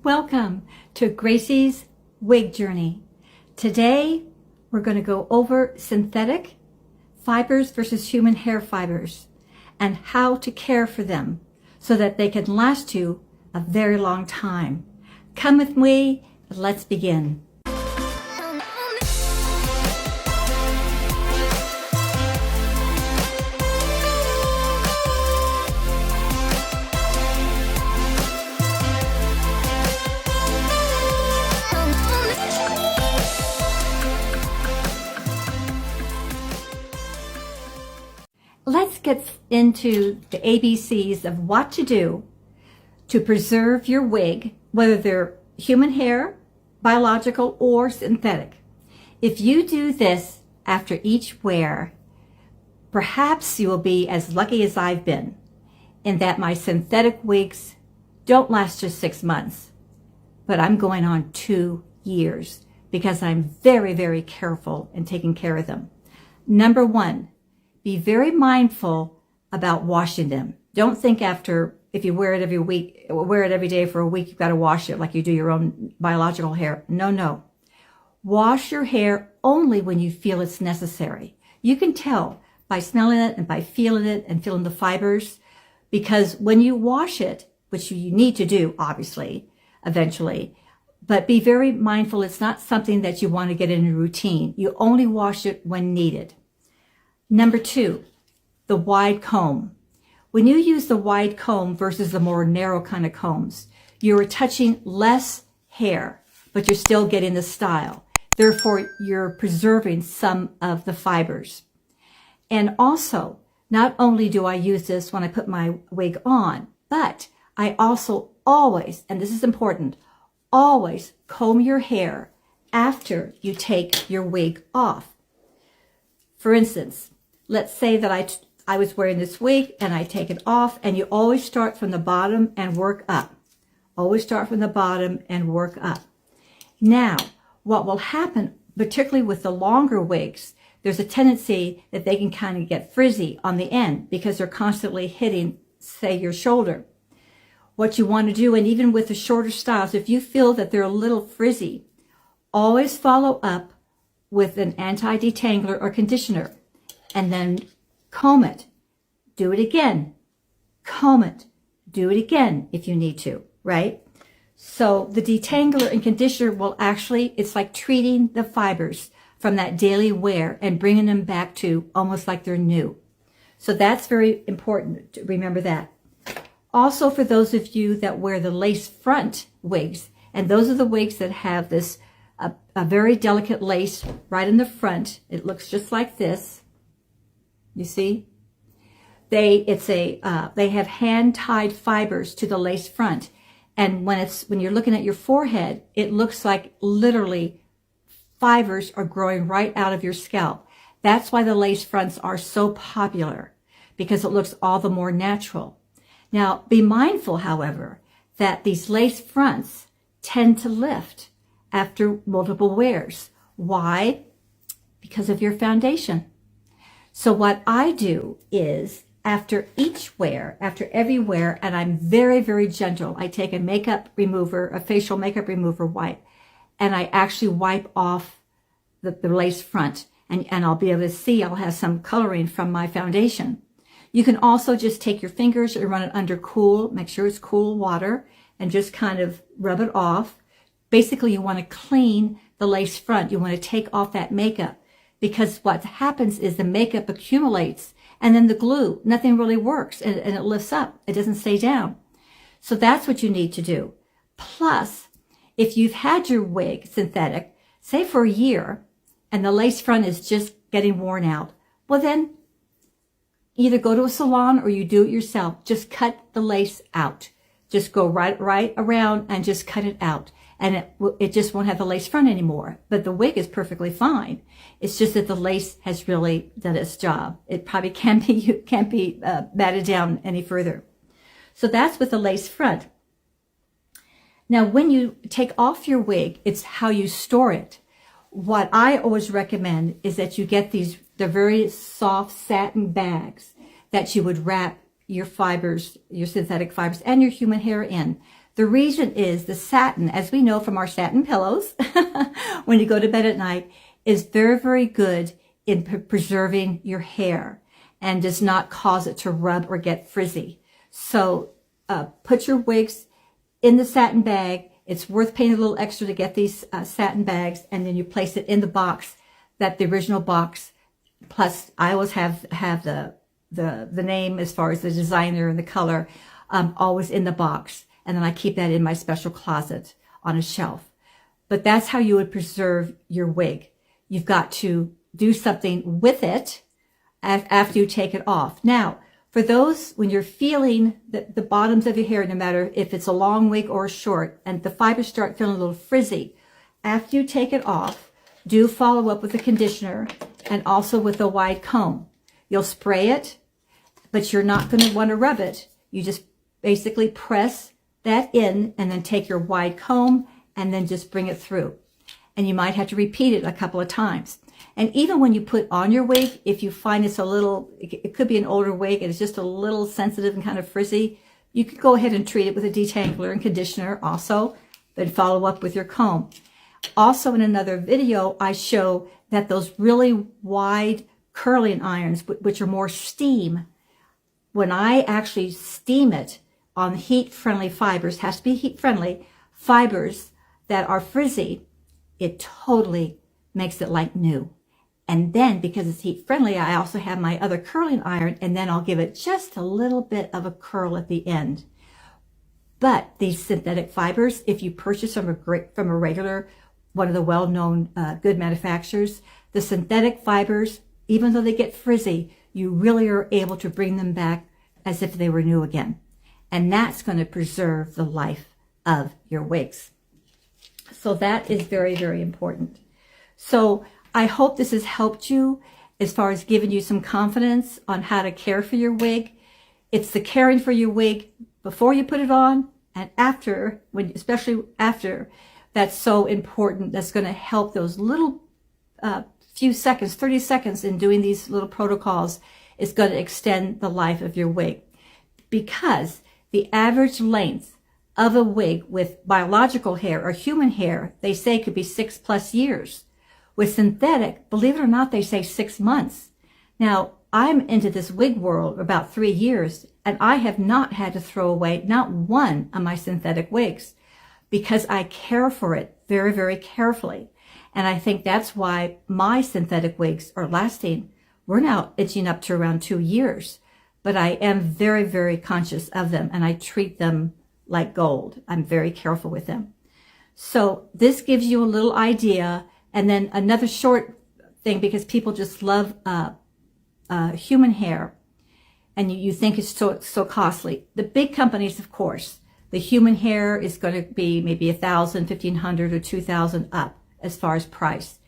Welcome to Gracie's Wig Journey. Today, we're going to go over synthetic fibers versus human hair fibers and how to care for them so that they can last you a very long time. Come with me, and let's begin. Let's get into the ABCs of what to do to preserve your wig, whether they're human hair, biological, or synthetic. If you do this after each wear, perhaps you will be as lucky as I've been in that my synthetic wigs don't last just 6 months, but I'm going on 2 years because I'm very, very careful in taking care of them. Number one, be very mindful about washing them. Don't think if you wear it every week, wear it every day for a week, you've got to wash it like you do your own biological hair. No. Wash your hair only when you feel it's necessary. You can tell by smelling it and by feeling it and feeling the fibers, because when you wash it, which you need to do, obviously, eventually, but be very mindful it's not something that you want to get in a routine. You only wash it when needed. Number two, the wide comb. When you use the wide comb versus the more narrow kind of combs, you're touching less hair, but you're still getting the style. Therefore, you're preserving some of the fibers. And also, not only do I use this when I put my wig on, but I also always, and this is important, always comb your hair after you take your wig off. For instance, let's say that I was wearing this wig and I take it off, and you always start from the bottom and work up. Always start from the bottom and work up. Now, what will happen, particularly with the longer wigs, there's a tendency that they can kind of get frizzy on the end because they're constantly hitting, say, your shoulder. What you want to do, and even with the shorter styles, if you feel that they're a little frizzy, always follow up with an anti-detangler or conditioner. And then comb it. Do it again. Comb it. Do it again if you need to, right? So the detangler and conditioner will actually, it's like treating the fibers from that daily wear and bringing them back to almost like they're new. So that's very important to remember that. Also, for those of you that wear the lace front wigs, and those are the wigs that have this a very delicate lace right in the front. It looks just like this. You see, they have hand-tied fibers to the lace front, and when you're looking at your forehead, it looks like literally fibers are growing right out of your scalp. That's why the lace fronts are so popular, because it looks all the more natural. Now, be mindful, however, that these lace fronts tend to lift after multiple wears. Why? Because of your foundation. So what I do is after each wear, after every wear, and I'm very, very gentle, I take a makeup remover, a facial makeup remover wipe, and I actually wipe off the lace front, and I'll be able to see I'll have some coloring from my foundation. You can also just take your fingers and run it under cool, make sure it's cool water, and just kind of rub it off. Basically, you want to clean the lace front. You want to take off that makeup. Because what happens is the makeup accumulates, and then the glue, nothing really works, and it lifts up. It doesn't stay down. So that's what you need to do. Plus, if you've had your wig synthetic, say for a year, and the lace front is just getting worn out, well then, either go to a salon or you do it yourself. Just cut the lace out. Just go right around and just cut it out. And it just won't have the lace front anymore. But the wig is perfectly fine. It's just that the lace has really done its job. It probably can't be batted down any further. So that's with the lace front. Now, when you take off your wig, it's how you store it. What I always recommend is that you get the very soft satin bags that you would wrap your fibers, your synthetic fibers, and your human hair in. The reason is the satin, as we know from our satin pillows, when you go to bed at night, is very, very good in preserving your hair and does not cause it to rub or get frizzy. So put your wigs in the satin bag. It's worth paying a little extra to get these satin bags, and then you place it in the box, the original box. Plus, I always have the name as far as the designer and the color always in the box, and then I keep that in my special closet on a shelf. But that's how you would preserve your wig. You've got to do something with it after you take it off. Now, for those, when you're feeling the bottoms of your hair, no matter if it's a long wig or short, and the fibers start feeling a little frizzy, after you take it off, do follow up with a conditioner and also with a wide comb. You'll spray it, but you're not going to want to rub it. You just basically press that in and then take your wide comb and then just bring it through. And you might have to repeat it a couple of times. And even when you put on your wig, if you find it's a little, it could be an older wig and it's just a little sensitive and kind of frizzy, you could go ahead and treat it with a detangler and conditioner also, then follow up with your comb. Also in another video, I show that those really wide curling irons, which are more steam, when I actually steam it on heat-friendly fibers, has to be heat-friendly, fibers that are frizzy, it totally makes it like new. And then because it's heat friendly, I also have my other curling iron, and then I'll give it just a little bit of a curl at the end. But these synthetic fibers, if you purchase from a regular, one of the well-known good manufacturers, the synthetic fibers, even though they get frizzy, you really are able to bring them back as if they were new again. And that's going to preserve the life of your wigs. So that is very, very important. So I hope this has helped you as far as giving you some confidence on how to care for your wig. It's the caring for your wig before you put it on and after, especially after, that's so important. That's going to help those little few seconds, 30 seconds in doing these little protocols is going to extend the life of your wig. Because the average length of a wig with biological hair or human hair, they say could be 6+ years. With synthetic, believe it or not, they say 6 months. Now, I'm into this wig world about 3 years, and I have not had to throw away not one of my synthetic wigs because I care for it very, very carefully. And I think that's why my synthetic wigs are lasting. We're now itching up to around 2 years, but I am very, very conscious of them, and I treat them like gold. I'm very careful with them. So this gives you a little idea. And then another short thing, because people just love human hair, and you think it's so costly. The big companies, of course, the human hair is going to be maybe $1,000, $1,500, or $2,000 up as far as price.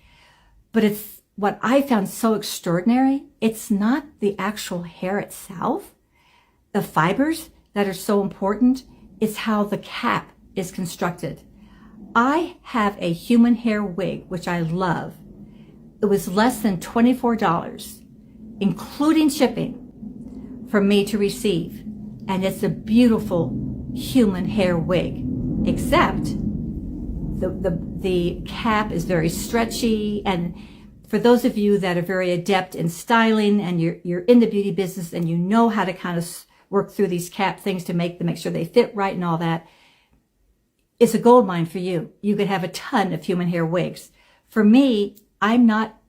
But it's what I found so extraordinary. It's not the actual hair itself, the fibers that are so important. It's how the cap is constructed. I have a human hair wig, which I love. It was less than $24, including shipping, for me to receive. And it's a beautiful human hair wig, except the cap is very stretchy. And for those of you that are very adept in styling and you're in the beauty business and you know how to kind of work through these cap things to make sure they fit right and all that, it's a gold mine for you. You could have a ton of human hair wigs. For me, I'm not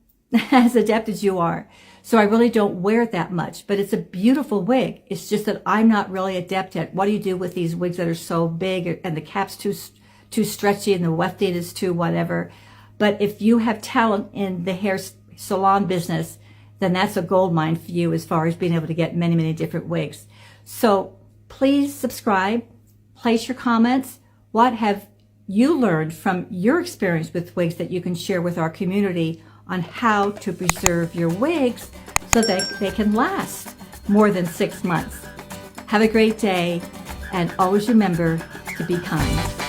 as adept as you are, so I really don't wear it that much, but it's a beautiful wig. It's just that I'm not really adept at what do you do with these wigs that are so big and the cap's too stretchy and the wefting is too whatever. But if you have talent in the hair salon business, then that's a gold mine for you as far as being able to get many, many different wigs. So please subscribe, place your comments. What have you learned from your experience with wigs that you can share with our community on how to preserve your wigs so that they can last more than 6 months? Have a great day, and always remember to be kind.